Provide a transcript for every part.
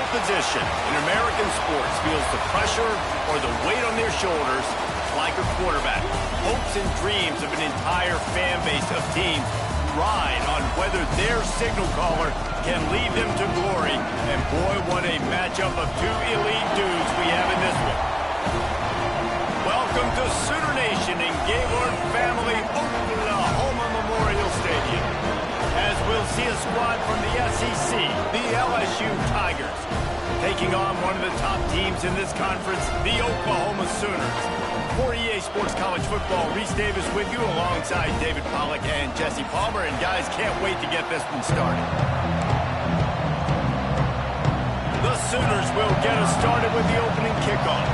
position in American sports feels the pressure or the weight on their shoulders like a quarterback. Hopes and dreams of an entire fan base of teams ride on whether their signal caller can lead them to glory. And boy, what a matchup of two elite dudes we have in this one. Welcome to Sooner Nation in Gaylord Family Oklahoma Memorial Stadium, as we'll see a squad from the SEC, the LSU Tigers, taking on one of the top teams in this conference, the Oklahoma Sooners. For EA Sports College Football, Reese Davis with you alongside David Pollack and Jesse Palmer. And guys, can't wait to get this one started. The Sooners will get us started with the opening kickoff.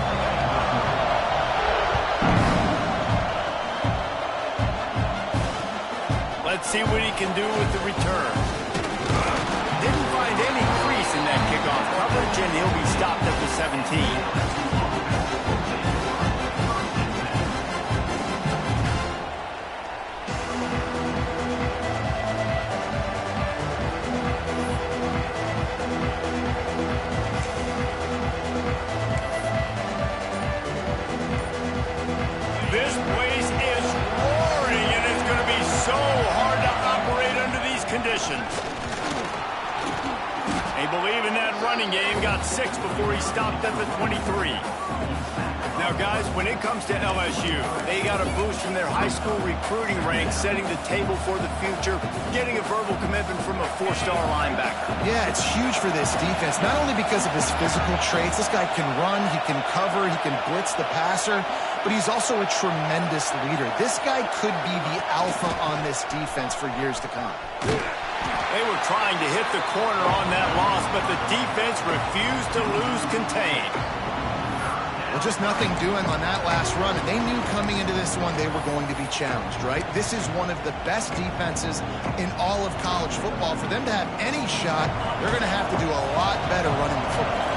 Let's see what he can do with the return. Didn't find any crease in that kickoff coverage, and he'll be stopped at the 17. This place is roaring, and it's going to be so hard to operate under these conditions. They believe in that running game. Got 6 before he stopped at the 23. Now, guys, when it comes to LSU, they got a boost from their high school recruiting ranks, setting the table for the future, getting a verbal commitment from a 4-star linebacker. Yeah, it's huge for this defense, not only because of his physical traits. This guy can run, he can cover, he can blitz the passer, but he's also a tremendous leader. This guy could be the alpha on this defense for years to come. They were trying to hit the corner on that loss, but the defense refused to lose contain. Well, just nothing doing on that last run, and they knew coming into this one they were going to be challenged, right? This is one of the best defenses in all of college football. For them to have any shot, they're going to have to do a lot better running the football.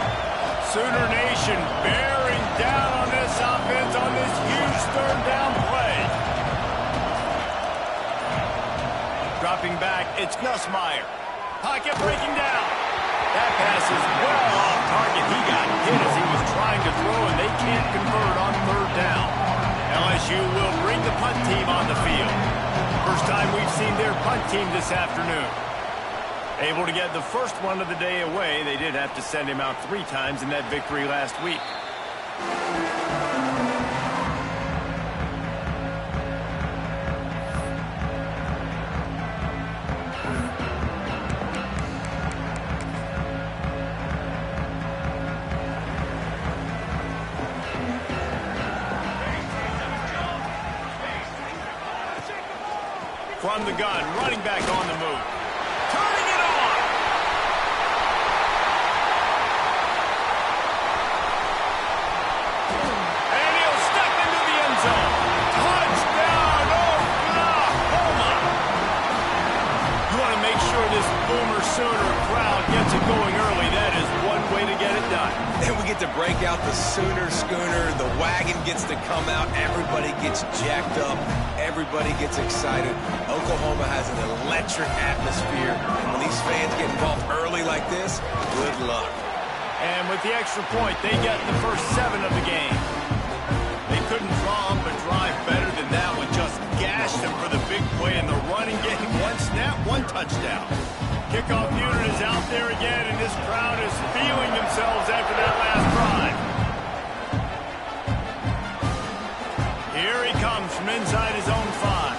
Sooner Nation bearing down on this offense on this huge third down play. Dropping back, it's Nussmeier. Pocket breaking down. That pass is well off target. He got hit as he was trying to throw, and they can't convert on third down. LSU will bring the punt team on the field. First time we've seen their punt team this afternoon. Able to get the first one of the day away. They did have to send him out 3 times in that victory last week. From the gun, running back on the move. Turning it on! And he'll step into the end zone. Touchdown, Oklahoma! You want to make sure this Boomer Sooner crowd gets it going early. That is one way to get it done. Then we get to break out the Sooner Schooner. The wagon gets to come out. Everybody gets jacked up. Everybody gets excited. Oklahoma has an electric atmosphere. And when these fans get involved early like this, good luck. And with the extra point, they get the first 7 of the game. They couldn't draw up a drive better than that one. Just gashed them for the big play in the running game. 1 snap, 1 touchdown. Kickoff unit is out there again, and this crowd is feeling themselves after that last drive. Here he comes from inside his own 5.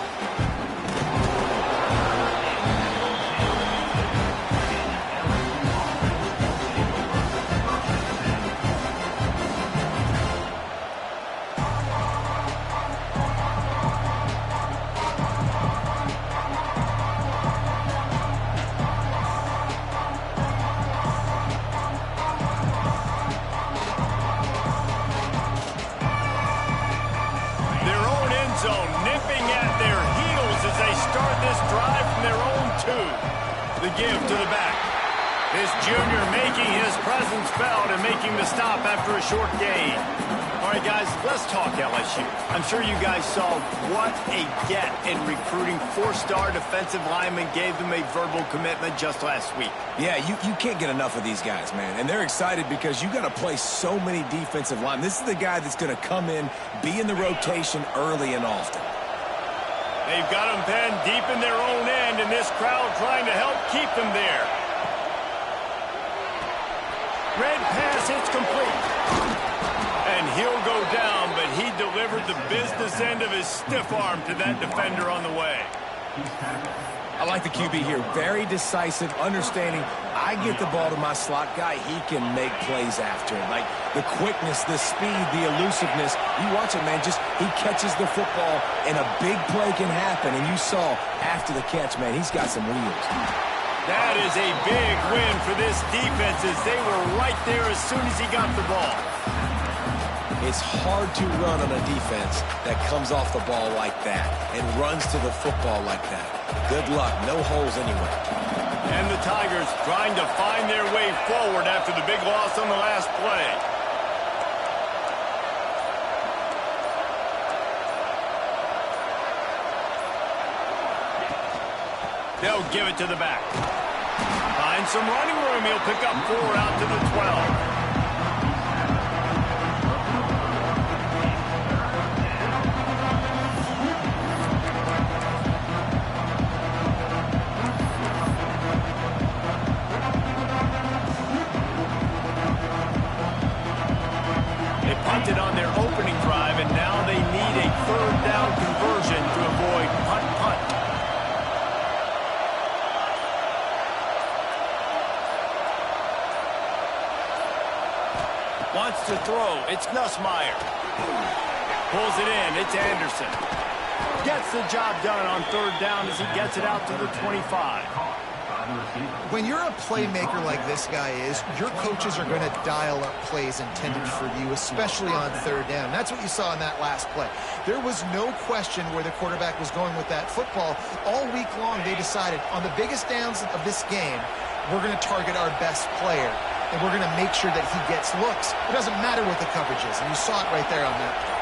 Zone nipping at their heels as they start this drive from their own 2. The give to the back. This junior making his presence felt and making the stop after a short gain. All right, guys, let's talk LSU. I'm sure you guys saw what a get in recruiting. 4-star defensive linemen gave them a verbal commitment just last week. Yeah, you can't get enough of these guys, man. And they're excited because you got to play so many defensive linemen. This is the guy that's going to come in, be in the rotation early and often. They've got them penned deep in their own end, and this crowd trying to help keep them there. Red pass, it's complete. And he'll go down, but he delivered the business end of his stiff arm to that defender on the way. I like the QB here. Very decisive, understanding. I get the ball to my slot guy, he can make plays after it. Like the quickness, the speed, the elusiveness. You watch it, man. Just he catches the football, and a big play can happen. And you saw after the catch, man, he's got some wheels. That is a big win for this defense as they were right there as soon as he got the ball. It's hard to run on a defense that comes off the ball like that and runs to the football like that. Good luck. No holes anywhere. And the Tigers trying to find their way forward after the big loss on the last play. They'll give it to the back. Find some running room. He'll pick up 4 out to the 12. On their opening drive, and now they need a 3rd down conversion to avoid punt. Wants to throw. It's Nussmeier. Pulls it in. It's Anderson. Gets the job done on 3rd down as he gets it out to the 25. When you're a playmaker like this guy is, your coaches are going to dial up plays intended for you, especially on 3rd down. That's what you saw in that last play. There was no question where the quarterback was going with that football. All week long, they decided on the biggest downs of this game, we're going to target our best player, and we're going to make sure that he gets looks. It doesn't matter what the coverage is, and you saw it right there on that play.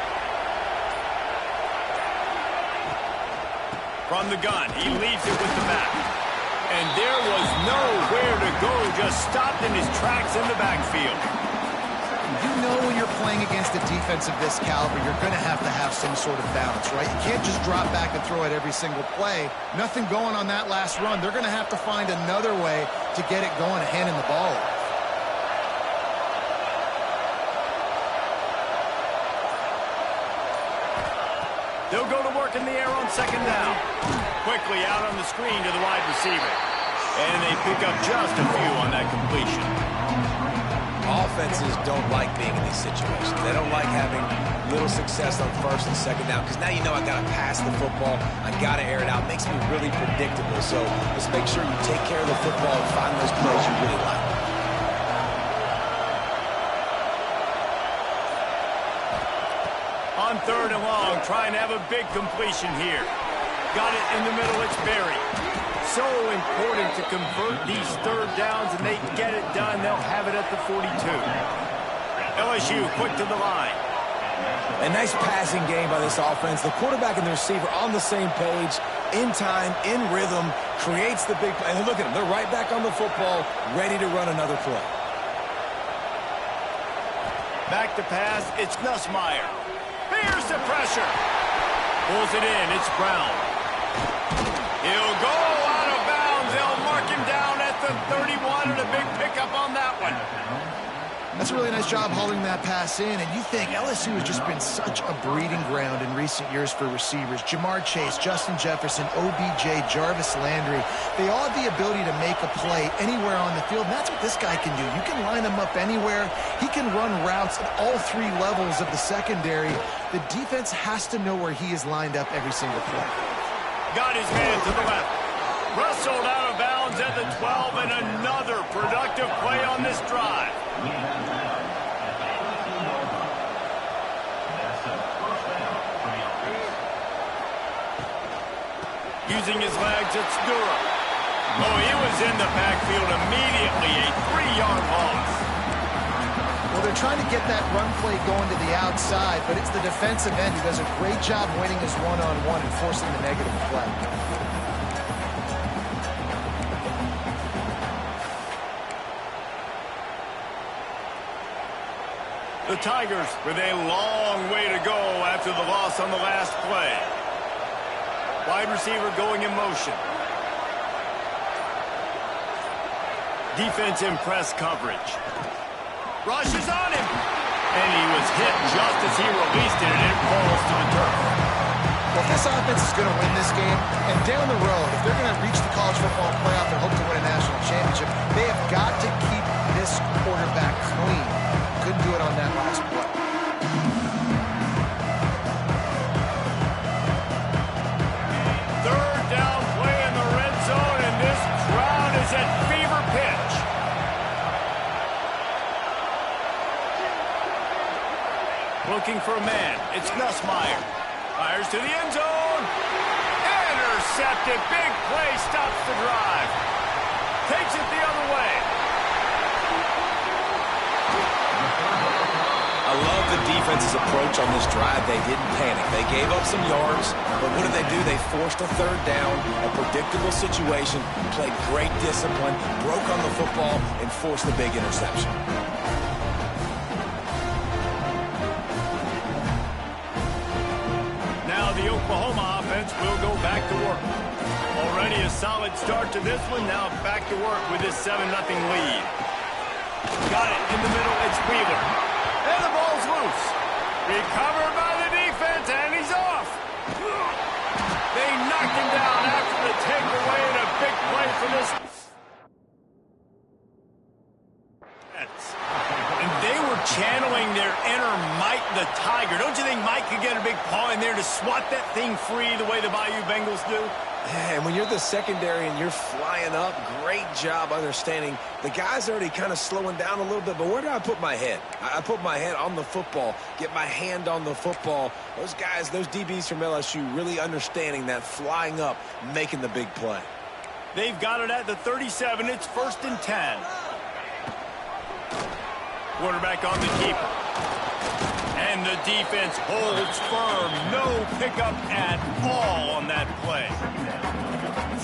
From the gun, he leaves it with the back. And there was nowhere to go, just stopped in his tracks in the backfield. You know when you're playing against a defense of this caliber, you're going to have some sort of balance, right? You can't just drop back and throw it every single play. Nothing going on that last run. They're going to have to find another way to get it going and handing the ball off. They'll go to work in the air on 2nd down. Quickly out on the screen to the wide receiver. And they pick up just a few on that completion. Offenses don't like being in these situations. They don't like having little success on 1st and 2nd down because now you know I got to pass the football. I got to air it out. It makes me really predictable. So let's make sure you take care of the football and find those plays you really like. On 3rd and long, trying to have a big completion here. Got it in the middle, it's Berry. So important to convert these 3rd downs, and they get it done. They'll have it at the 42. LSU quick to the line. A nice passing game by this offense. The quarterback and the receiver on the same page, in time, in rhythm, creates the big play. And look at them. They're right back on the football, ready to run another play. Back to pass, it's Nussmeier. Here's the pressure. Pulls it in. It's Brown. He'll go out of bounds. They'll mark him down at the 31, and a big pickup on that one. That's a really nice job holding that pass in, and you think LSU has just been such a breeding ground in recent years for receivers. Jamar Chase, Justin Jefferson, OBJ, Jarvis Landry, they all have the ability to make a play anywhere on the field, and that's what this guy can do. You can line him up anywhere. He can run routes at all 3 levels of the secondary. The defense has to know where he is lined up every single play. Got his man to the left. Wrestled out of bounds at the 12, and another productive play on this drive. Using his legs, it's Durham. Oh, he was in the backfield immediately, a 3-yard loss. Well, they're trying to get that run play going to the outside, but it's the defensive end who does a great job winning his one-on-one and forcing the negative play. The Tigers with a long way to go after the loss on the last play. Wide receiver going in motion. Defense in press coverage. Rushes on him. And he was hit just as he released it, and it falls to the turf. Well, if this offense is going to win this game, and down the road, if they're going to reach the college football playoff and hope to win a national championship, they have got to keep this quarterback clean. Couldn't do it on that last play. Third down play in the red zone, and this crowd is at fever pitch. Looking for a man. It's Nussmeier. Fires to the end zone. Intercepted. Big play stops the drive. Takes it the other way. I love the defense's approach on this drive. They didn't panic. They gave up some yards, but what did they do? They forced a third down, a predictable situation, played great discipline, broke on the football, and forced the big interception. Now the Oklahoma offense will go back to work. Already a solid start to this one. Now back to work with this 7-0 lead. Got it in the middle. It's Wheeler. And the ball's loose. Recovered by the defense, and he's off. They knocked him down after the takeaway, and a big play for this. And they were channeling their inner Mike the Tiger. Don't you think Mike could get a big paw in there to swat that thing free the way the Bayou Bengals do? Yeah, and when you're the secondary and you're flying up, great job understanding. The guy's already kind of slowing down a little bit, but where do I put my head? I put my head on the football, get my hand on the football. Those guys, those DBs from LSU really understanding that flying up, making the big play. They've got it at the 37. It's 1st and 10. Quarterback on the keeper. And the defense holds firm. No pickup at all on that play.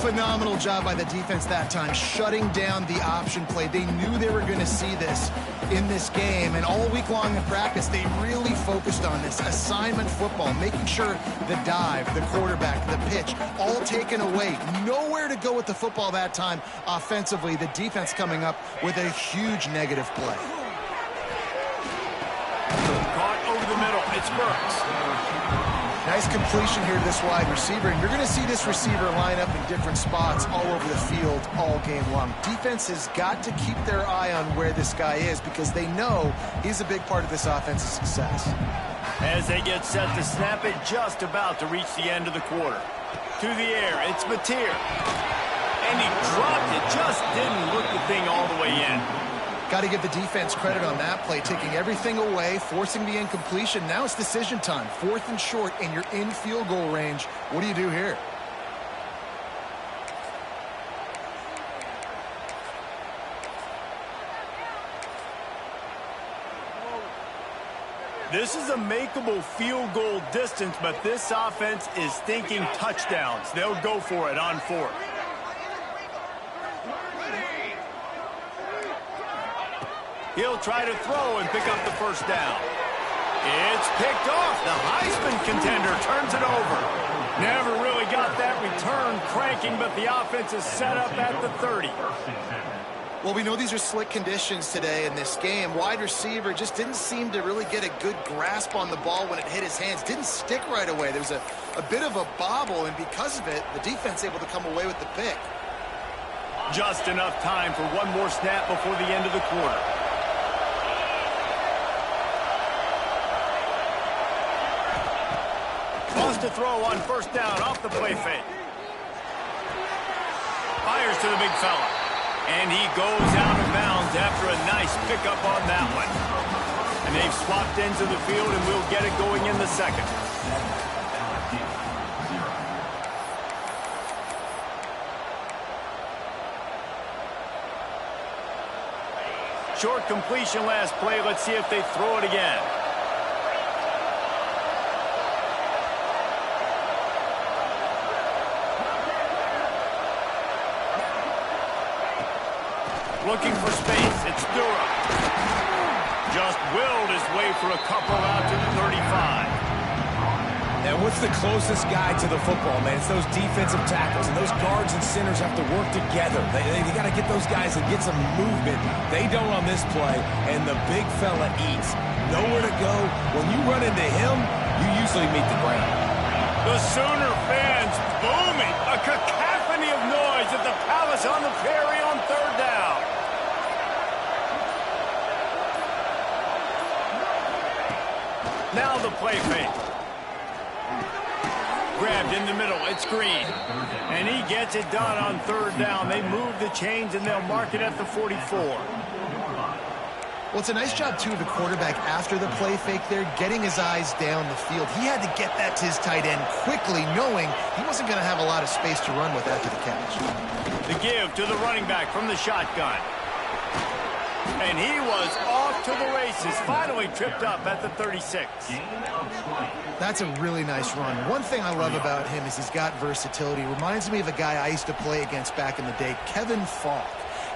Phenomenal job by the defense that time, shutting down the option play. They knew they were going to see this in this game, and all week long in practice, they really focused on this assignment football, making sure the dive, the quarterback, the pitch, all taken away. Nowhere to go with the football that time offensively. The defense coming up with a huge negative play. Caught over the middle. It's Burks. Nice completion here to this wide receiver, and you're going to see this receiver line up in different spots all over the field all game long. Defense has got to keep their eye on where this guy is because they know he's a big part of this offense's success. As they get set to snap it, just about to reach the end of the quarter. To the air, it's Mateer. And he dropped it, just didn't look the thing all the way in. Got to give the defense credit on that play, taking everything away, forcing the incompletion. Now it's decision time. 4th and short, and you're in field goal range. What do you do here? This is a makeable field goal distance, but this offense is thinking touchdowns. They'll go for it on 4th. He'll try to throw and pick up the 1st down. It's picked off. The Heisman contender turns it over. Never really got that return cranking, but the offense is set up at the 30. Well, we know these are slick conditions today in this game. Wide receiver just didn't seem to really get a good grasp on the ball when it hit his hands. Didn't stick right away. There was a bit of a bobble, and because of it, the defense able to come away with the pick. Just enough time for one more snap before the end of the quarter. To throw on 1st down off the play fake. Fires to the big fella. And he goes out of bounds after a nice pickup on that one. And they've swapped ends of the field, and we'll get it going in the 2nd. Short completion last play. Let's see if they throw it again. Looking for space. It's Dura. Just willed his way for a couple out to the 35. And what's the closest guy to the football, man? It's those defensive tackles, and those guards and centers have to work together. They got to get those guys and get some movement. They don't on this play, and the big fella eats. Nowhere to go. When you run into him, you usually meet the ground. The Sooner fans booming. A cacophony of noise at the Palace on the Prairie on third down. Now the play fake. Grabbed in the middle. It's Green. And he gets it done on third down. They move the chains, and they'll mark it at the 44. Well, it's a nice job, too, of the quarterback after the play fake there, getting his eyes down the field. He had to get that to his tight end quickly, knowing he wasn't going to have a lot of space to run with after the catch. The give to the running back from the shotgun. And he was off to the races, finally tripped up at the 36. That's a really nice run. One thing I love about him is he's got versatility. Reminds me of a guy I used to play against back in the day, Kevin Falk.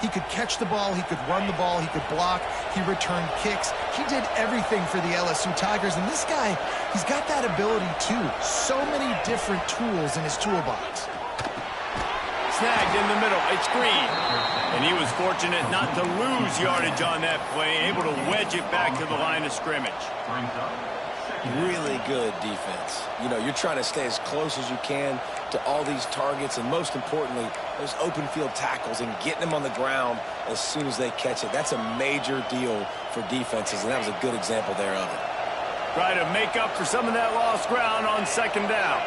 He could catch the ball, he could run the ball, he could block, he returned kicks. He did everything for the LSU Tigers, and this guy, he's got that ability too. So many different tools in his toolbox. Snagged in the middle. It's Green. And he was fortunate not to lose yardage on that play, able to wedge it back to the line of scrimmage. Really good defense. You know, you're trying to stay as close as you can to all these targets, and most importantly, those open field tackles and getting them on the ground as soon as they catch it. That's a major deal for defenses, and that was a good example there of it. Try to make up for some of that lost ground on second down.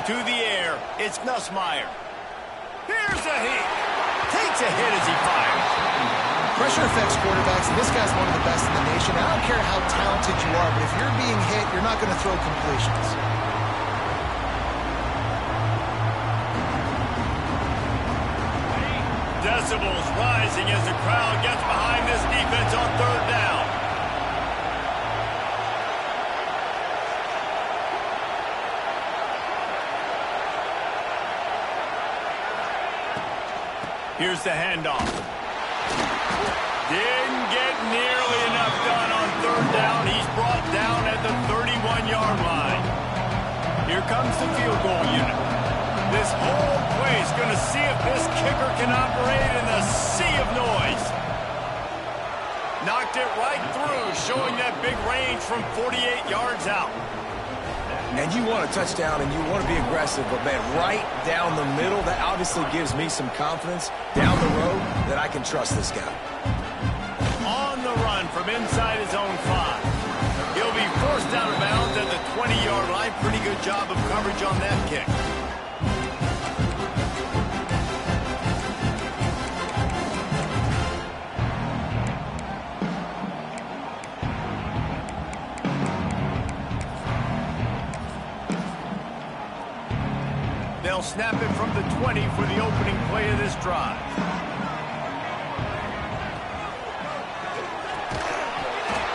To the air, it's Nussmeier. Here's a hit. Takes a hit as he fires. Pressure affects quarterbacks, and this guy's one of the best in the nation. I don't care how talented you are, but if you're being hit, you're not going to throw completions. Decibels rising as the crowd gets behind this defense on third down. Here's the handoff. Didn't get nearly enough done on third down. He's brought down at the 31-yard line. Here comes the field goal unit. This whole place going to see if this kicker can operate in the sea of noise. Knocked it right through, showing that big range from 48 yards out. And you want a touchdown, and you want to be aggressive, but, man, right down the middle, that obviously gives me some confidence down the road that I can trust this guy. On the run from inside his own 5. He'll be forced out of bounds at the 20-yard line. Pretty good job of coverage on that kick. They'll snap it from the 20 for the opening play of this drive.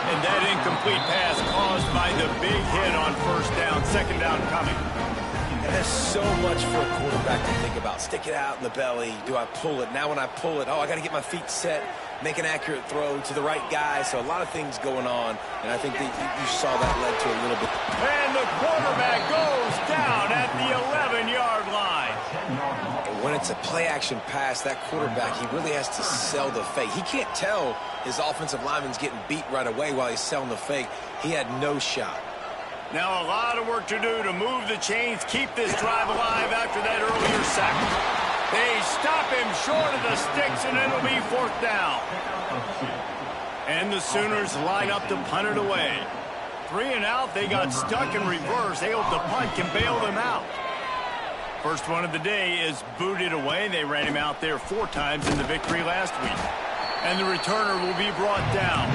And that incomplete pass caused by the big hit on first down. Second down coming. And there's so much for a quarterback to think about. Stick it out in the belly. Do I pull it? Now when I pull it, I got to get my feet set, make an accurate throw to the right guy. So a lot of things going on, and I think that you saw that led to a little bit. And the quarterback goes down at the 11-yard line. When it's a play-action pass, that quarterback, he really has to sell the fake. He can't tell his offensive lineman's getting beat right away while he's selling the fake. He had no shot. Now a lot of work to do to move the chains, keep this drive alive after that earlier sack. They stop him short of the sticks, and it'll be fourth down. And the Sooners line up to punt it away. 3 and out, they got stuck in reverse. They hope the punt can bail them out. First one of the day is booted away. They ran him out there 4 times in the victory last week. And the returner will be brought down.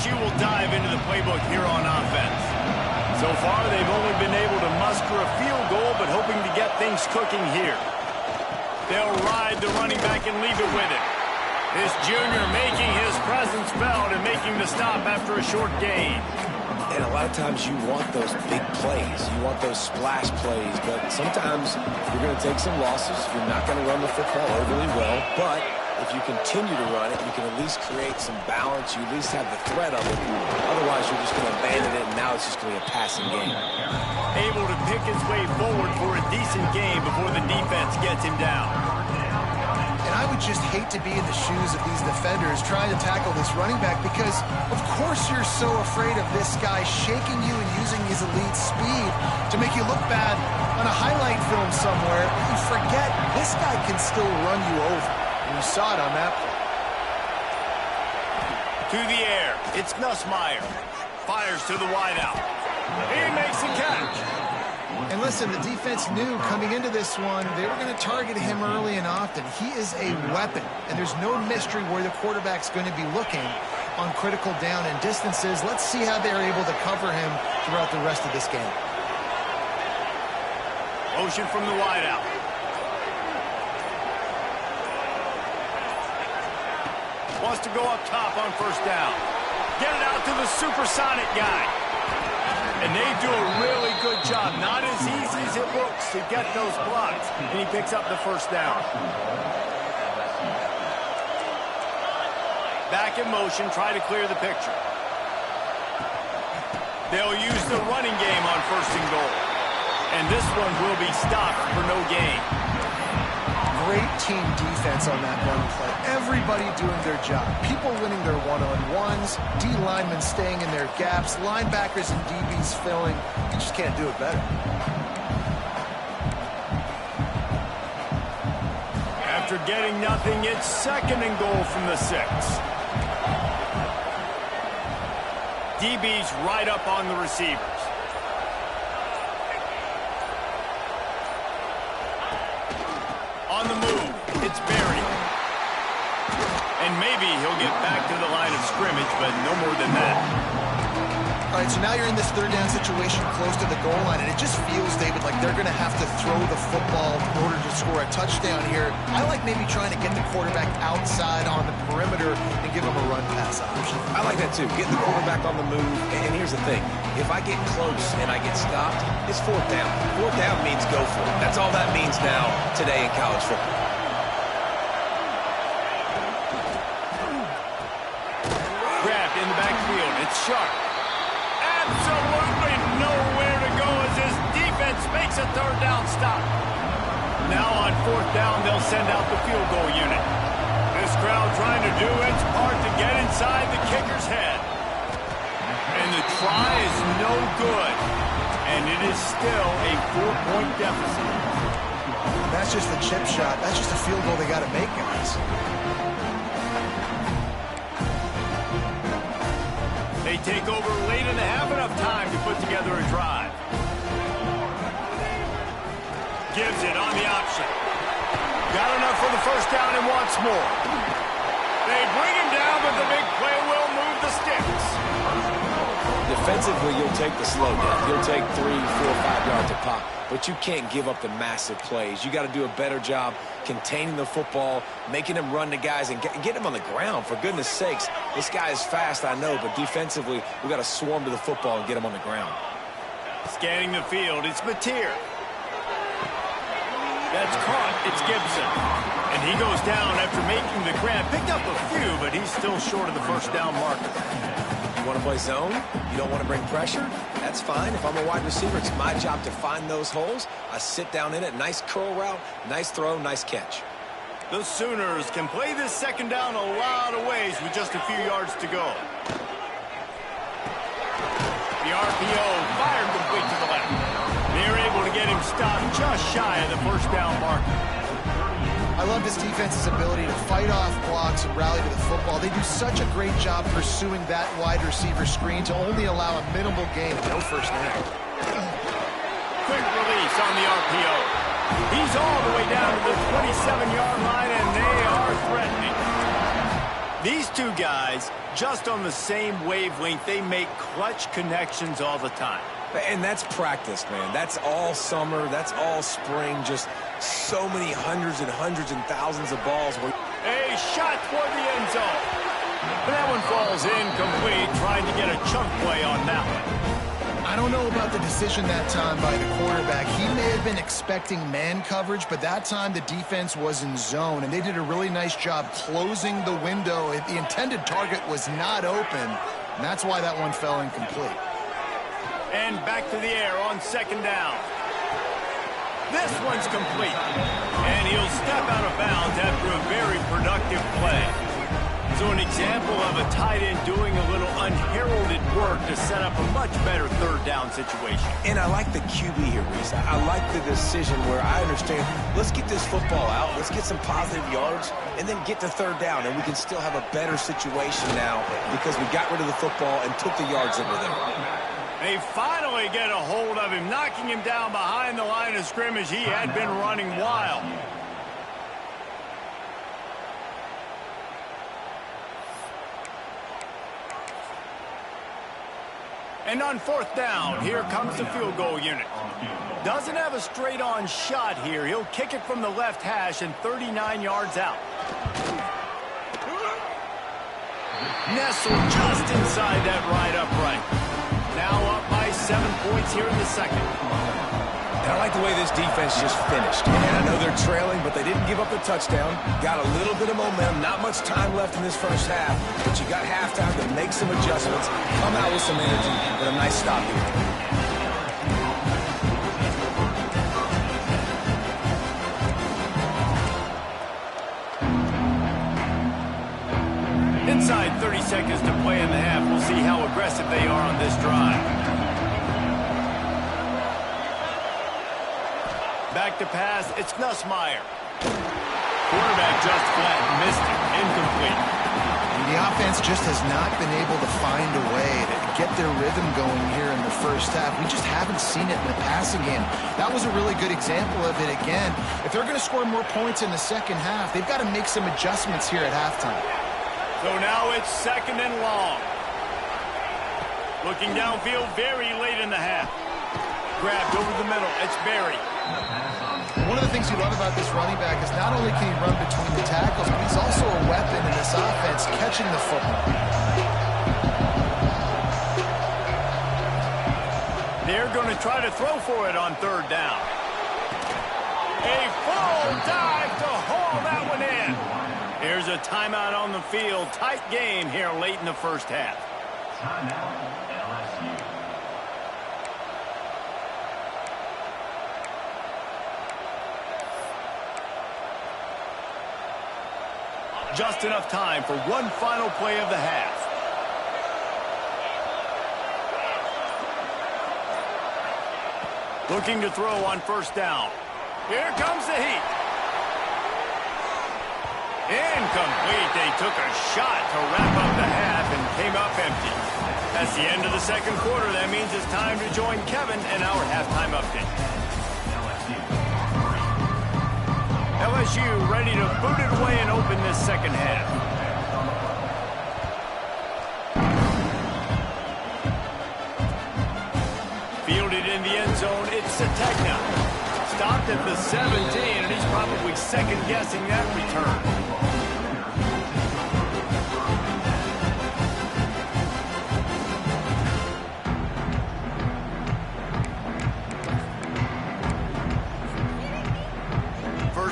LSU will dive into the playbook here on offense. So far, they've only been able to muster a field goal, but hoping to get things cooking here. They'll ride the running back and leave it with him. This junior making his presence felt and making the stop after a short gain. And a lot of times you want those big plays. You want those splash plays. But sometimes you're going to take some losses. You're not going to run the football overly well. But if you continue to run it, you can at least create some balance. You at least have the threat of it. Otherwise, you're just going to abandon it, and now it's just going to be a passing game. Able to pick his way forward for a decent game before the defense gets him down. And I would just hate to be in the shoes of these defenders trying to tackle this running back because, of course, you're so afraid of this guy shaking you and using his elite speed to make you look bad on a highlight film somewhere. You forget this guy can still run you over. And you saw it on that play. To the air, it's Nussmeier. Fires to the wideout. He makes the catch. And listen, the defense knew coming into this one, they were going to target him early and often. He is a weapon, and there's no mystery where the quarterback's going to be looking on critical down and distances. Let's see how they're able to cover him throughout the rest of this game. Motion from the wideout. Wants to go up top on first down. Get it out to the supersonic guy. And they do a really good job. Not as easy as it looks to get those blocks. And he picks up the first down. Back in motion, try to clear the picture. They'll use the running game on first and goal. And this one will be stopped for no gain. Great team defense on that run play. Everybody doing their job. People winning their one-on-ones, D linemen staying in their gaps, linebackers and DBs filling. You just can't do it better. After getting nothing, it's second and goal from the 6. DB's right up on the receivers. On the move, it's Berry. And maybe he'll get back to the line of scrimmage, but no more than that. All right, so now you're in this third down situation close to the goal line, and it just feels, David, like they're going to have to throw the football in order to score a touchdown here. I like maybe trying to get the quarterback outside on the perimeter and give him a run-pass option. I like that, too. Getting the quarterback on the move. And here's the thing. If I get close and I get stopped, it's fourth down. Fourth down means go for it. That's all that means now today in college football. Grabbed in the backfield. It's Sharp. Absolutely nowhere to go as his defense makes a third down stop. Now on fourth down, they'll send out the field goal unit. This crowd trying to do its part to get inside the kicker's head. And the try is no good. And it is still a 4-point deficit. That's just a chip shot. That's just a field goal they got to make, guys. They take over late and have enough time to put together a drive. Gives it on the option. Got enough for the first down and wants more. They bring him down, but the big play will move the sticks. Defensively, you'll take the slow down. You'll take 3, 4, 5 yards a pop. But you can't give up the massive plays. You got to do a better job containing the football, making them run the guys, and get them on the ground. For goodness sakes, this guy is fast, I know, but defensively, we got to swarm to the football and get him on the ground. Scanning the field, it's Mateer. That's caught, it's Gibson. And he goes down after making the grab. Picked up a few, but he's still short of the first down marker. You want to play zone? You don't want to bring pressure? That's fine. If I'm a wide receiver, it's my job to find those holes. I sit down in it. Nice curl route, nice throw, nice catch. The Sooners can play this second down a lot of ways with just a few yards to go. The RPO fired complete to the left. They're able to get him stopped just shy of the first down marker. I love this defense's ability to fight off blocks and rally to the football. They do such a great job pursuing that wide receiver screen to only allow a minimal gain, no first down. Quick release on the RPO. He's all the way down to the 27-yard line, and they are threatening. These two guys, just on the same wavelength, they make clutch connections all the time. And that's practice, man. That's all summer. That's all spring. Just so many hundreds and thousands of balls. A shot toward the end zone. But that one falls incomplete, trying to get a chunk play on that one. I don't know about the decision that time by the quarterback. He may have been expecting man coverage, but that time the defense was in zone, and they did a really nice job closing the window. The intended target was not open, and that's why that one fell incomplete. And back to the air on second down. This one's complete. And he'll step out of bounds after a very productive play. So an example of a tight end doing a little unheralded work to set up a much better third down situation. And I like the QB here, Reese. I like the decision where I understand, let's get this football out, let's get some positive yards, and then get to third down, and we can still have a better situation now because we got rid of the football and took the yards that were there. They finally get a hold of him, knocking him down behind the line of scrimmage. He had been running wild. And on fourth down, here comes the field goal unit. Doesn't have a straight-on shot here. He'll kick it from the left hash and 39 yards out. Nestled just inside that right upright. Now up by 7 points here in the second. And I like the way this defense just finished. And I know they're trailing, but they didn't give up the touchdown. Got a little bit of momentum. Not much time left in this first half, but you got halftime to make some adjustments, come out with some energy, and a nice stop here. Inside 30 seconds to play in the half. We'll see how aggressive they are on this drive. Back to pass, it's Nussmeier. Quarterback just flat, missed it, incomplete. And the offense just has not been able to find a way to get their rhythm going here in the first half. We just haven't seen it in the passing game. That was a really good example of it again. If they're going to score more points in the second half, they've got to make some adjustments here at halftime. So now it's second and long. Looking downfield very late in the half. Grabbed over the middle. It's Berry. One of the things you love about this running back is not only can he run between the tackles, but he's also a weapon in this offense catching the football. They're going to try to throw for it on third down. A full dive to haul that one in. Here's a timeout on the field. Tight game here late in the first half. Just enough time for one final play of the half. Looking to throw on first down. Here comes the heat. Incomplete. They took a shot to wrap up the half and came up empty. That's the end of the second quarter. That means it's time to join Kevin and our halftime update. LSU ready to boot it away and open this second half. Fielded in the end zone, it's Sategna. Stopped at the 17, and he's probably second-guessing that return.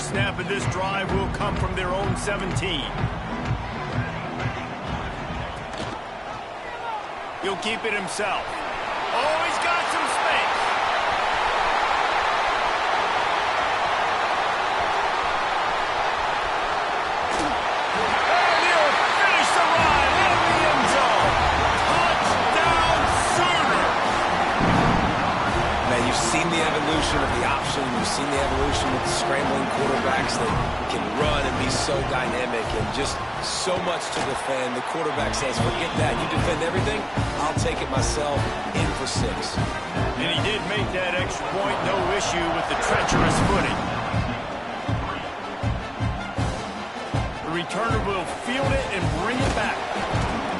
Snap of this drive will come from their own 17. He'll keep it himself. Oh, he's got some space. And he'll finish the ride out of the end zone. Touchdown, Sooners. Man, you've seen the evolution of the option. You've seen the evolution of the scrambling quarterbacks that can run and be so dynamic and just so much to defend. The quarterback says, forget that. You defend everything, I'll take it myself. In for 6. And he did make that extra point. No issue with the treacherous footing. The returner will field it and bring it back.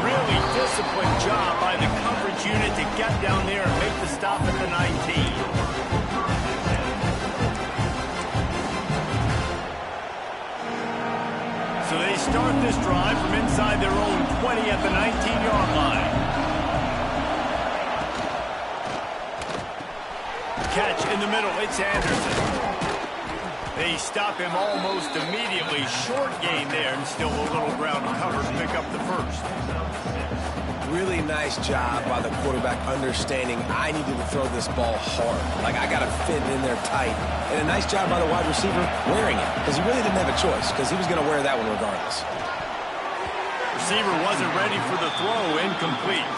Really disciplined job by the coverage unit to get down there and make the stop at the 19. So they start this drive from inside their own 20 at the 19-yard line. Catch in the middle, it's Anderson. They stop him almost immediately. Short gain there, and still a little ground cover to pick up the first. Really nice job by the quarterback understanding I needed to throw this ball hard. Like, I got to fit in there tight. And a nice job by the wide receiver wearing it, because he really didn't have a choice, because he was going to wear that one regardless. Receiver wasn't ready for the throw, incomplete.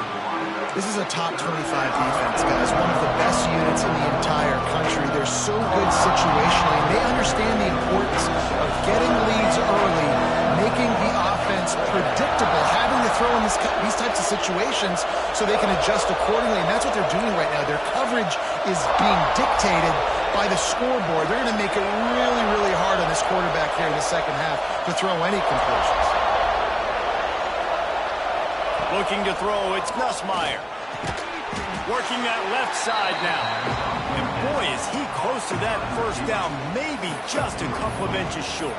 This is a top 25 defense, guys. One of the best units in the entire country. They're so good situationally, and they understand the importance of getting leads early, making the offense predictable, having to throw in these types of situations so they can adjust accordingly, and that's what they're doing right now. Their coverage is being dictated by the scoreboard. They're going to make it really, really hard on this quarterback here in the second half to throw any completions. Looking to throw, it's Nussmeier. Working that left side now. And boy, is he close to that first down, maybe just a couple of inches short.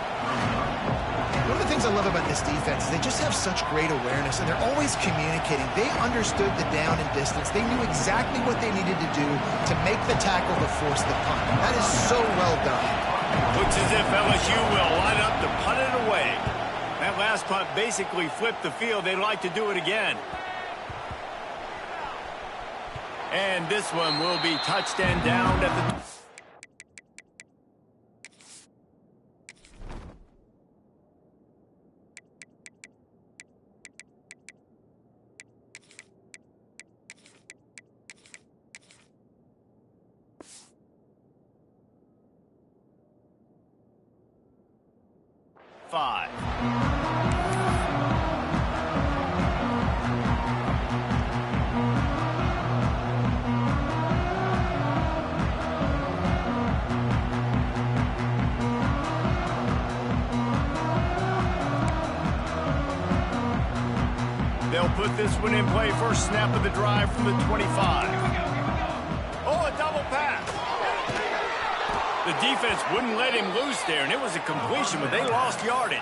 One of the things I love about this defense is they just have such great awareness, and they're always communicating. They understood the down and distance. They knew exactly what they needed to do to make the tackle to force the punt. That is so well done. Looks as if LSU will line up to punt it away. That last punt basically flipped the field. They'd like to do it again. And this one will be touched and down at the... five. They'll put this one in play. First snap of the drive from the 25. Oh, a double pass. The defense wouldn't let him loose there, and it was a completion, but they lost yardage.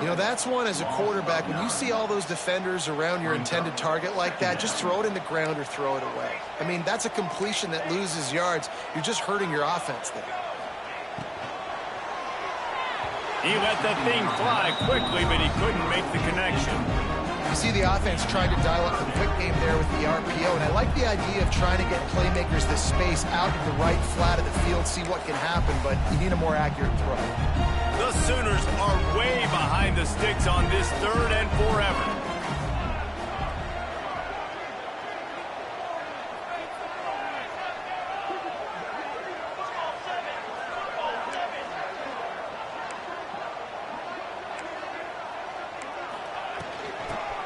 You know, that's one as a quarterback. When you see all those defenders around your intended target like that, just throw it in the ground or throw it away. I mean, that's a completion that loses yards. You're just hurting your offense there. He let that thing fly quickly, but he couldn't make the connection. You see the offense trying to dial up the quick game there with the RPO, and I like the idea of trying to get playmakers this space out in the right flat of the field, see what can happen, but you need a more accurate throw. The Sooners are way behind the sticks on this third and forever.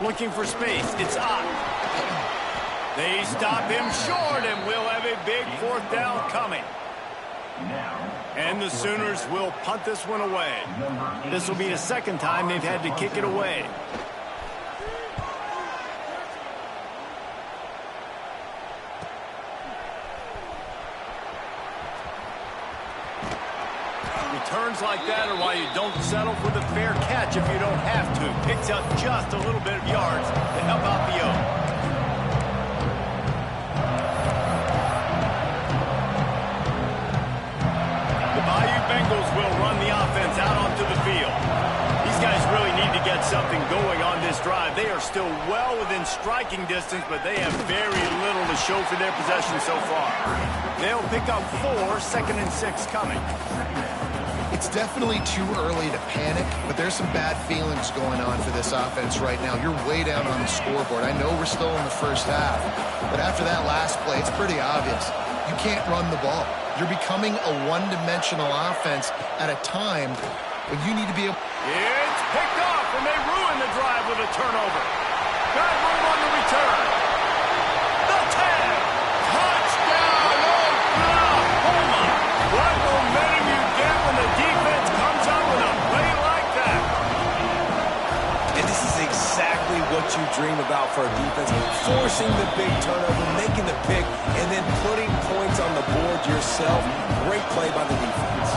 Looking for space, it's Ott. They stop him short, and we'll have a big fourth down coming. And the Sooners will punt this one away. This will be the second time they've had to kick it away. Returns like that are why you don't settle for the fair catch if you don't have to. Picks up just a little bit of yards to help out the O. The Bayou Bengals will run the offense out onto the field. These guys really need to get something going on this drive. They are still well within striking distance, but they have very little to show for their possession so far. They'll pick up 4, 2nd and 6 coming. It's definitely too early to panic, but there's some bad feelings going on for this offense right now. You're way down on the scoreboard. I know we're still in the first half, but after that last play, it's pretty obvious. You can't run the ball. You're becoming a one-dimensional offense at a time when you need to be able... It's picked off, and they ruin the drive with a turnover. Got room on the return. The 10. Touchdown, Oklahoma. What momentum you get when the defense comes up with a play like that. forcing the big turnover, making the pick, and then putting points on the board yourself. Great play by the defense.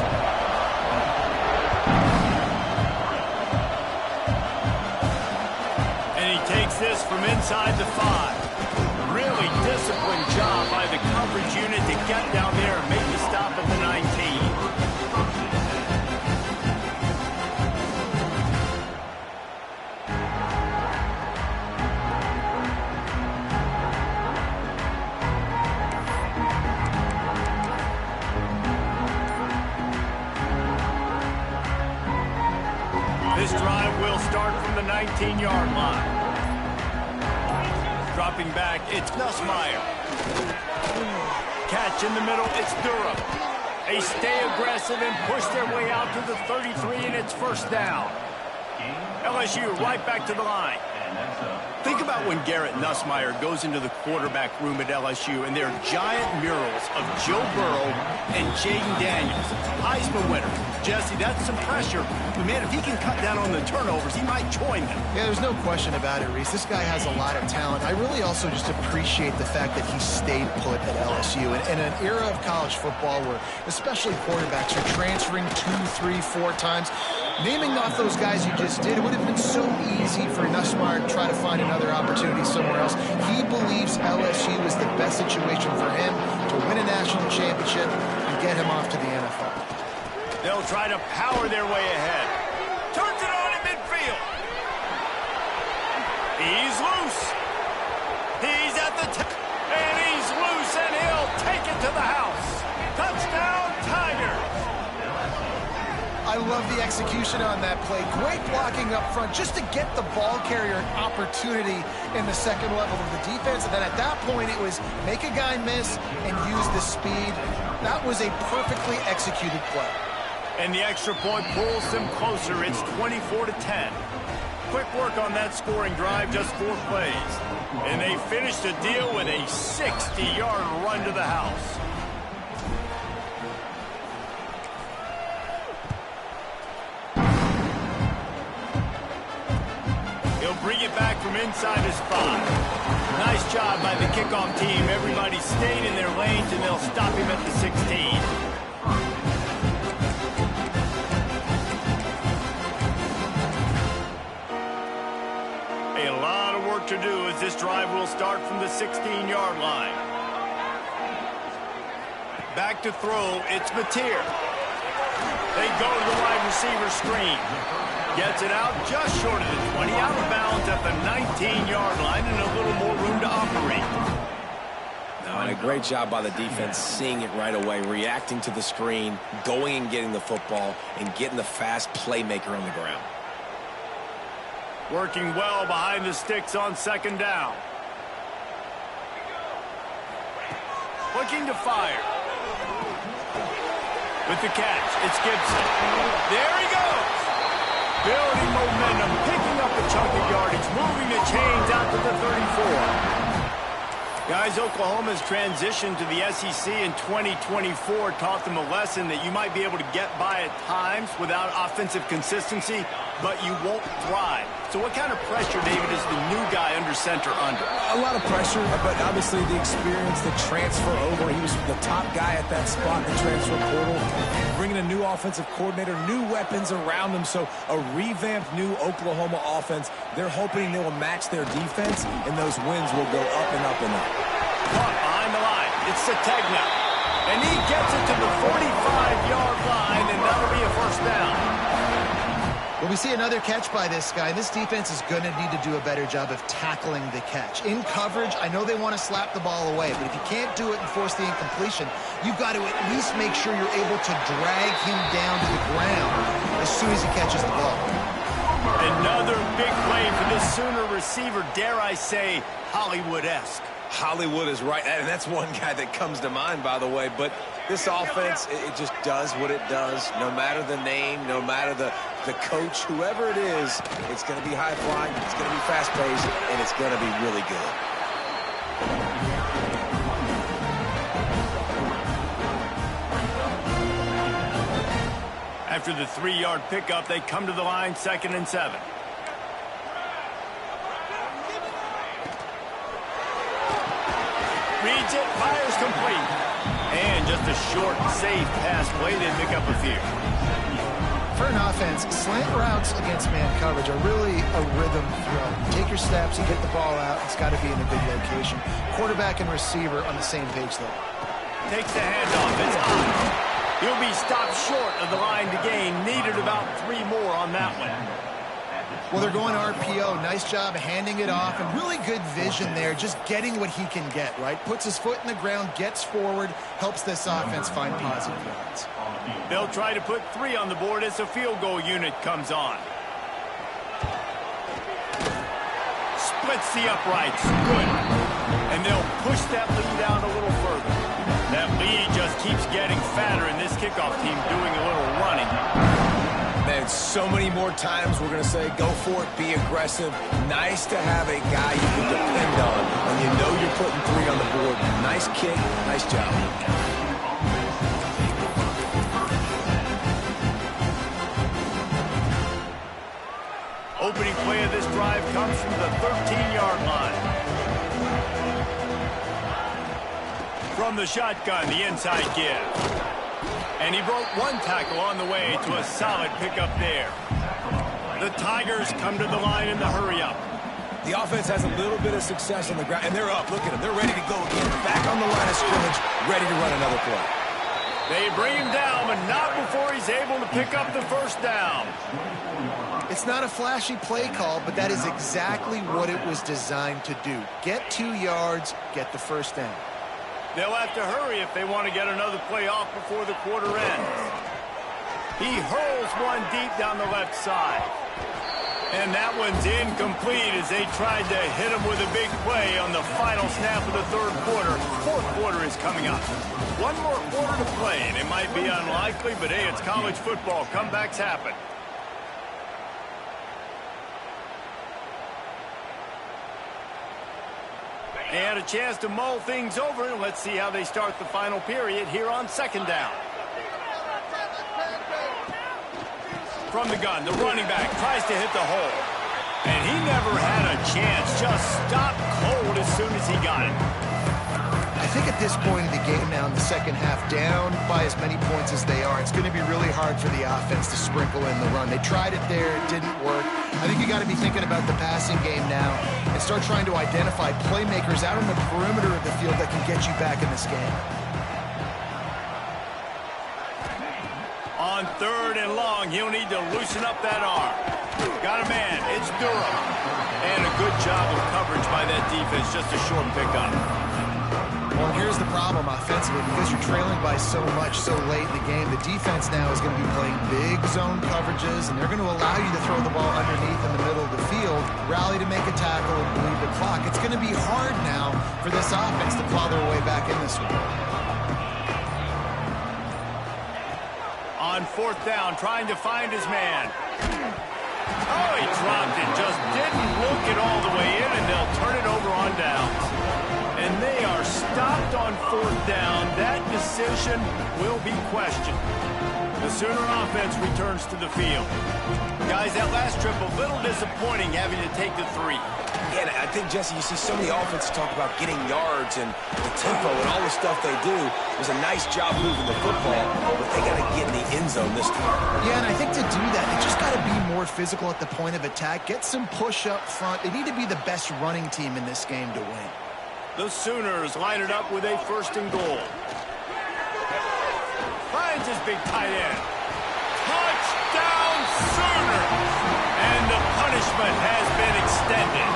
And he takes this from inside the 5. Really disciplined job by the coverage unit to get down there and make the stop at the 19. This drive will start from the 19-yard line. Dropping back, it's Nussmeier. Catch in the middle, it's Durham. They stay aggressive and push their way out to the 33, and it's first down. LSU right back to the line. Think about when Garrett Nussmeier goes into the quarterback room at LSU, and there are giant murals of Joe Burrow and Jaden Daniels, Heisman winner. Jesse, that's some pressure. But, man, if he can cut down on the turnovers, he might join them. Yeah, there's no question about it, Reese. This guy has a lot of talent. I really also just appreciate the fact that he stayed put at LSU. And in an era of college football where especially quarterbacks are transferring 2, 3, 4 times, naming off those guys you just did, it would have been so easy for Nussmeier to try to find another opportunity somewhere else. He believes LSU is the best situation for him to win a national championship and get him off to the NFL. They'll try to power their way ahead. Turns it on in midfield. He's loose. He's at the tip. And he's loose, and he'll take it to the house. Touchdown, Tigers. I love the execution on that play. Great blocking up front just to get the ball carrier an opportunity in the second level of the defense. And then at that point, it was make a guy miss and use the speed. That was a perfectly executed play. And the extra point pulls them closer. It's 24-10. Quick work on that scoring drive, just 4 plays. And they finish the deal with a 60-yard run to the house. He'll bring it back from inside his 5. Nice job by the kickoff team. Everybody stayed in their lanes, and they'll stop him at the 16. To do as this drive will start from the 16-yard line. Back to throw, it's Mateer. They go to the wide receiver screen. Gets it out just short of the 20, out of bounds at the 19-yard line, and a little more room to operate. And a great job by the defense seeing it right away, reacting to the screen, going and getting the football, and getting the fast playmaker on the ground. Working well behind the sticks on second down. Looking to fire. With the catch, it's Gibson. There he goes. Building momentum, picking up a chunk of yardage, moving the chains out to the 34. Guys, Oklahoma's transition to the SEC in 2024 taught them a lesson that you might be able to get by at times without offensive consistency, but you won't thrive. So what kind of pressure, David, is the new guy under center under? A lot of pressure, but obviously the experience, the transfer over. He was the top guy at that spot in the transfer portal. Bringing a new offensive coordinator, new weapons around them. So a revamped new Oklahoma offense. They're hoping they will match their defense, and those wins will go up and up and up. Caught behind the line. It's Sategna. And he gets it to the 45-yard line, and that'll be a first down. Well, we see another catch by this guy. This defense is going to need to do a better job of tackling the catch. In coverage, I know they want to slap the ball away, but if you can't do it and force the incompletion, you've got to at least make sure you're able to drag him down to the ground as soon as he catches the ball. Another big play for this Sooner receiver, dare I say, Hollywood-esque. Hollywood is right, and that's one guy that comes to mind, by the way. But this offense, it just does what it does. No matter the name, no matter the coach, whoever it is, it's going to be high-flying, it's going to be fast-paced, and it's going to be really good. After the 3-yard pickup, they come to the line, 2nd and 7. Reads it, fires complete. And just a short, safe pass play to pick up a few. For an offense, slant routes against man coverage are really a rhythm throw. You take your steps, you get the ball out, it's got to be in a good location. Quarterback and receiver on the same page, though. Takes the handoff, it's on. He'll be stopped short of the line to gain. Needed about 3 more on that one. Well, they're going RPO. Nice job handing it off, and really good vision there, just getting what he can get, right? Puts his foot in the ground, gets forward, helps this offense find positive yards. They'll try to put 3 on the board as the field goal unit comes on. Splits the uprights. Good. And they'll push that lead out a little further. That lead just keeps getting fatter, and this kickoff team doing a little running. Man, so many more times we're going to say, go for it, be aggressive. Nice to have a guy you can depend on when you know you're putting 3 on the board. Nice kick, nice job. Opening play of this drive comes from the 13-yard line. From the shotgun, the inside give. And he broke 1 tackle on the way to a solid pickup there. The Tigers come to the line in the hurry-up. The offense has a little bit of success on the ground, and they're up. Look at them. They're ready to go again. Back on the line of scrimmage, ready to run another play. They bring him down, but not before he's able to pick up the first down. It's not a flashy play call, but that is exactly what it was designed to do. Get 2 yards, get the first down. They'll have to hurry if they want to get another play off before the quarter ends. He hurls one deep down the left side. And that one's incomplete as they tried to hit him with a big play on the final snap of the 3rd quarter. 4th quarter is coming up. 1 more quarter to play, and it might be unlikely, but hey, it's college football. Comebacks happen. And a chance to mull things over, and let's see how they start the final period here on 2nd down. From the gun, the running back tries to hit the hole. And he never had a chance, just stopped cold as soon as he got it. I think at this point in the game now in the second half, down by as many points as they are, it's going to be really hard for the offense to sprinkle in the run. They tried it there, it didn't work. I think you got to be thinking about the passing game now and start trying to identify playmakers out on the perimeter of the field that can get you back in this game. On 3rd and long, he'll need to loosen up that arm. Got a man, it's Durham. And a good job of coverage by that defense, just a short pickup. Well, here's the problem offensively. Because you're trailing by so much so late in the game, the defense now is going to be playing big zone coverages, and they're going to allow you to throw the ball underneath in the middle of the field, rally to make a tackle, and bleed the clock. It's going to be hard now for this offense to claw their way back in this one. On 4th down, trying to find his man. Oh, he dropped it. Just didn't look it all the way in, and they'll turn it over on downs. And they are stopped on 4th down. That decision will be questioned. The Sooner offense returns to the field. Guys, that last trip a little disappointing having to take the 3. Yeah, I think, Jesse, you see so many offenses talk about getting yards and the tempo and all the stuff they do. It was a nice job moving the football, but they got to get in the end zone this time. Yeah, and I think to do that, they just got to be more physical at the point of attack. Get some push up front. They need to be the best running team in this game to win. The Sooners line it up with a 1st and goal. Finds his big tight end. Touchdown Sooners! And the punishment has been extended.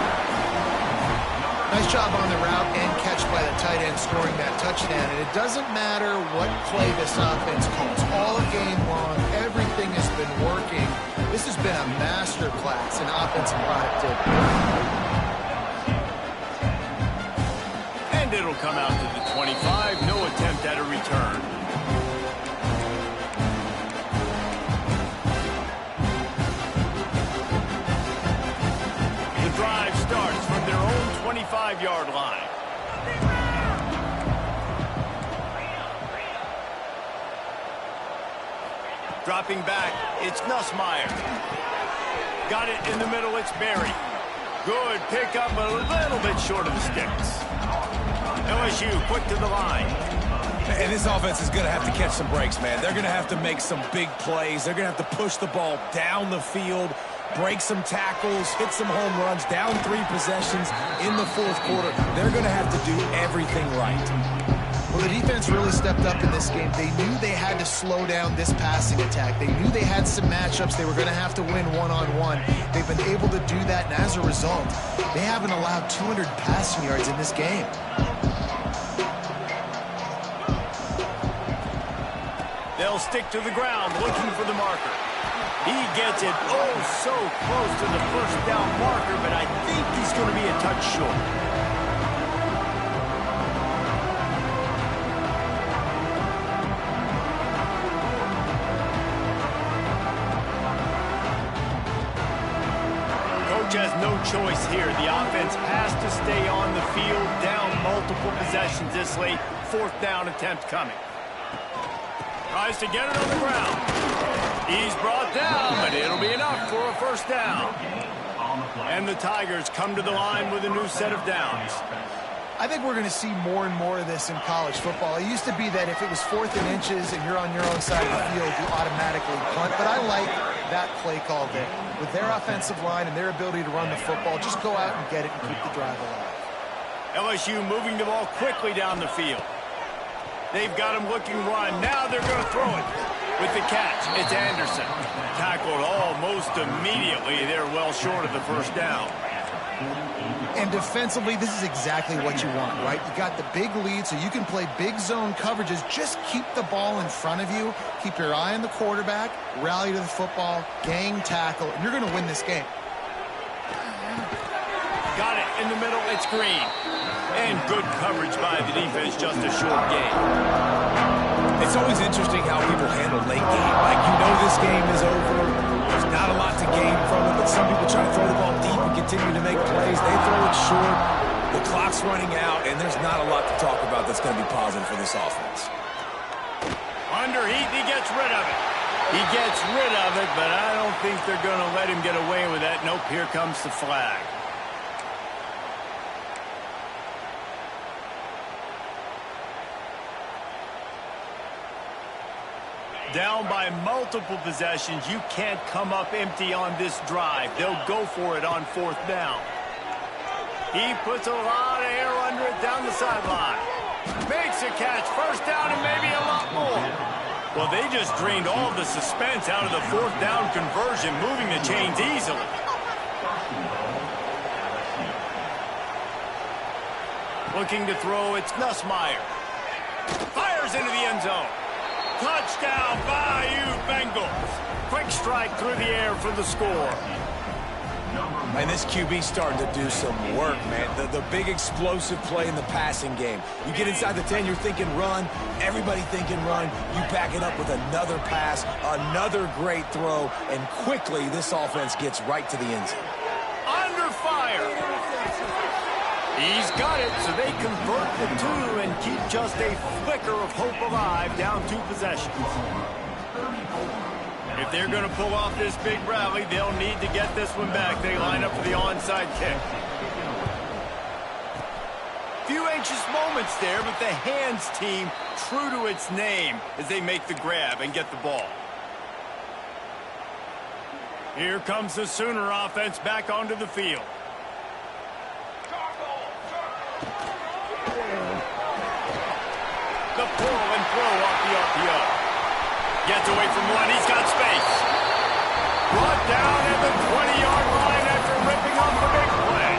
Nice job on the route and catch by the tight end scoring that touchdown. And it doesn't matter what play this offense calls. All game long, everything has been working. This has been a master class in offensive productivity. And it'll come out to the 25. No attempt at a return. The drive starts from their own 25-yard line. Dropping back, it's Nussmeier. Got it in the middle, it's Berry. Good pickup, a little bit short of the sticks. LSU quick to the line. And this offense is going to have to catch some breaks, man. They're going to have to make some big plays. They're going to have to push the ball down the field, break some tackles, hit some home runs, down 3 possessions in the fourth quarter. They're going to have to do everything right. Well, the defense really stepped up in this game. They knew they had to slow down this passing attack. They knew they had some matchups they were going to have to win one-on-one. They've been able to do that, and as a result, they haven't allowed 200 passing yards in this game. They'll stick to the ground looking for the marker. He gets it oh so close to the first down marker, but I think he's going to be a touch short. Coach has no choice here. The offense has to stay on the field, down multiple possessions this late. 4th down attempt coming. Tries to get it on the ground. He's brought down, but it'll be enough for a first down. And the Tigers come to the line with a new set of downs. I think we're going to see more and more of this in college football. It used to be that if it was 4th and inches and you're on your own side of the field, you automatically punt. But I like that play call there. With their offensive line and their ability to run the football, just go out and get it and keep the drive alive. LSU moving the ball quickly down the field. They've got him looking run. Now they're going to throw it. With the catch, it's Anderson. Tackled almost immediately. They're well short of the first down. And defensively, this is exactly what you want, right? You got the big lead, so you can play big zone coverages. Just keep the ball in front of you. Keep your eye on the quarterback. Rally to the football. Gang tackle. And you're going to win this game. Got it in the middle. It's Green. And good coverage by the defense. Just a short game. It's always interesting how people handle late game. Like, you know this game is over. There's not a lot to gain from it, but some people try to throw the ball deep and continue to make plays. They throw it short. The clock's running out, and there's not a lot to talk about that's going to be positive for this offense. Under heat, he gets rid of it. He gets rid of it, but I don't think they're going to let him get away with that. Nope, here comes the flag. Down by multiple possessions, you can't come up empty on this drive. They'll go for it on 4th down. He puts a lot of air under it down the sideline. Makes a catch, first down, and maybe a lot more. Well, they just drained all the suspense out of the 4th down conversion, moving the chains easily. Looking to throw, it's Nussmeier. Fires into the end zone. Touchdown, Bayou Bengals. Quick strike through the air for the score. And this QB's starting to do some work, man. The big explosive play in the passing game. You get inside the 10, you're thinking run. Everybody thinking run. You back it up with another pass, another great throw, and quickly this offense gets right to the end zone. Under fire. He's got it, so they convert the 2 and keep just a flicker of hope alive, down 2 possessions. If they're going to pull off this big rally, they'll need to get this one back. They line up for the onside kick. Few anxious moments there, but the hands team true to its name as they make the grab and get the ball. Here comes the Sooner offense back onto the field. The pull and throw off the RPO. Gets away from one. He's got space. Brought down at the 20-yard line after ripping off the big play.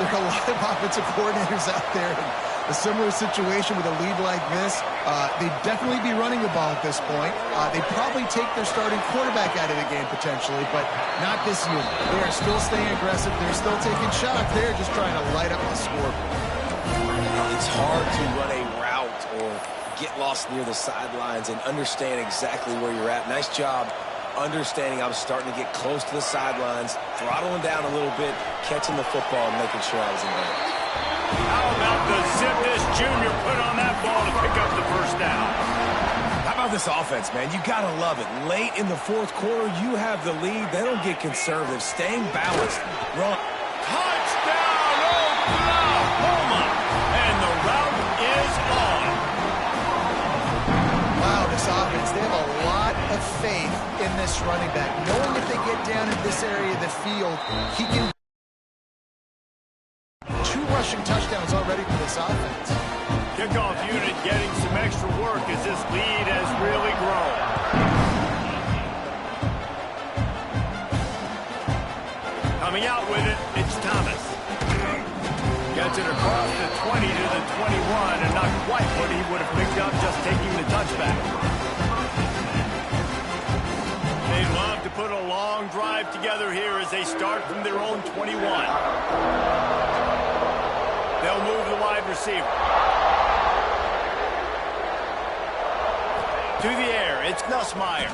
There are a lot of offensive coordinators out there in a similar situation with a lead like this. They'd definitely be running the ball at this point. They'd probably take their starting quarterback out of the game potentially, but not this unit. They are still staying aggressive. They're still taking shots. They're just trying to light up the scoreboard. It's hard to run a route or get lost near the sidelines and understand exactly where you're at. Nice job understanding I was starting to get close to the sidelines, throttling down a little bit, catching the football, and making sure I was in there. How about the zip this junior put on that ball to pick up the first down? How about this offense, man? You got to love it. Late in the fourth quarter, you have the lead. They don't get conservative. Staying balanced. Run. Touchdown, Oklahoma! running back, knowing if they get down in this area of the field, he can... 2 rushing touchdowns already for this offense. Kickoff unit getting some extra work as this lead has really grown. Coming out with it, it's Thomas. Gets it across the 20 to the 21, and not quite what he would have picked up just taking the touchback. They'd love to put a long drive together here as they start from their own 21. They'll move the wide receiver. To the air, it's Nussmeier.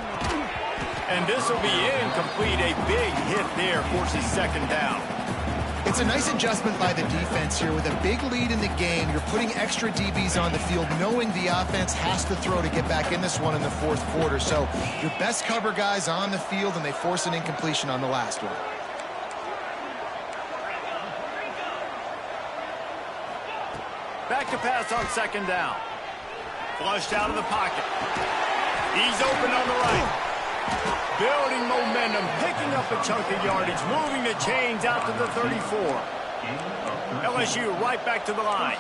And this will be incomplete. A big hit there forces second down. It's a nice adjustment by the defense here. With a big lead in the game, you're putting extra DBs on the field, knowing the offense has to throw to get back in this one in the 4th quarter. So your best cover guys on the field, and they force an incompletion on the last one. Back to pass on second down. Flushed out of the pocket. He's open on the right. Building momentum, picking up a chunk of yardage, moving the chains out to the 34. LSU right back to the line.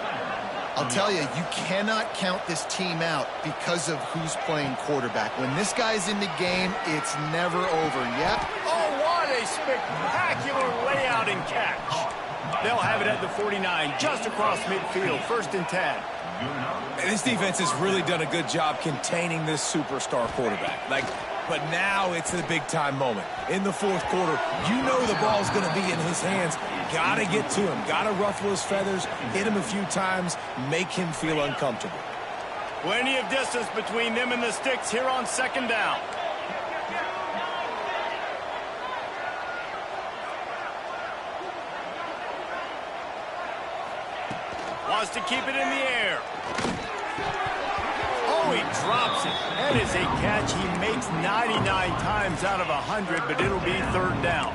I'll tell you, you cannot count this team out because of who's playing quarterback. When this guy's in the game, it's never over. Yep. Oh, what a spectacular layout and catch. They'll have it at the 49, just across midfield, 1st and 10. And this defense has really done a good job containing this superstar quarterback. But now it's the big-time moment. In the 4th quarter, you know the ball's going to be in his hands. Got to get to him. Got to ruffle his feathers, hit him a few times, make him feel uncomfortable. Plenty of distance between them and the sticks here on second down. Wants to keep it in the air. Oh, he drops it. That is a catch he makes 99 times out of 100, but it'll be 3rd down.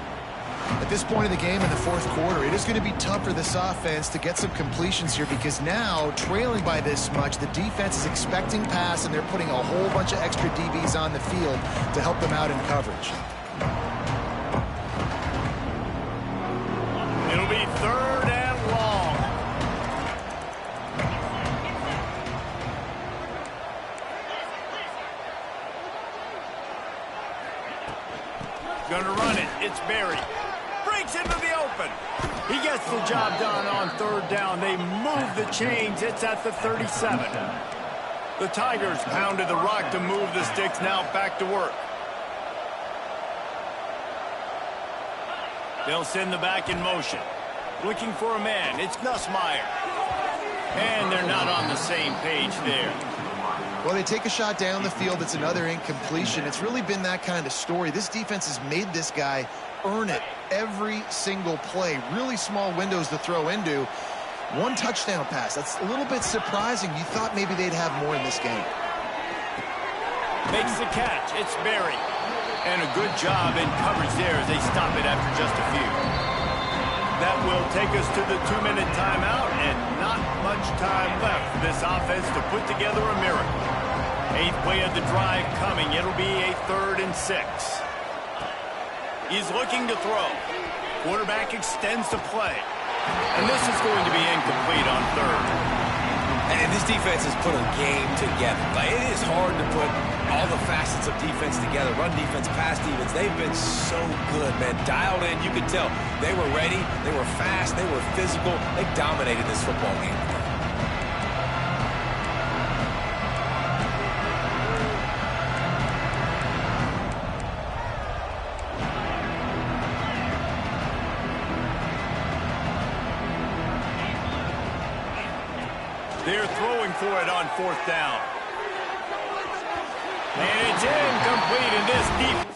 At this point in the game in the 4th quarter, it is going to be tough for this offense to get some completions here, because now, trailing by this much, the defense is expecting pass, and they're putting a whole bunch of extra DBs on the field to help them out in coverage. It'll be 3rd and long. Gonna run it. It's Berry. Breaks into the open. He gets the job done on 3rd down. They move the chains. It's at the 37. The Tigers pounded the rock to move the sticks. Now back to work. They'll send the back in motion. Looking for a man. It's Nussmeier. And they're not on the same page there. Well, they take a shot down the field. It's another incompletion. It's really been that kind of story. This defense has made this guy earn it every single play. Really small windows to throw into. 1 touchdown pass. That's a little bit surprising. You thought maybe they'd have more in this game. Makes the catch. It's Berry. And a good job in coverage there as they stop it after just a few. That will take us to the 2-minute timeout, and not much time left for this offense to put together a miracle. 8th play of the drive coming. It'll be a 3rd and 6. He's looking to throw. Quarterback extends the play. And this is going to be incomplete on 3rd. And this defense has put a game together. It is hard to put all the facets of defense together. Run defense, pass defense. They've been so good, man. Dialed in, you could tell. They were ready. They were fast. They were physical. They dominated this football game. They're throwing for it on 4th down. And it's incomplete in this deep.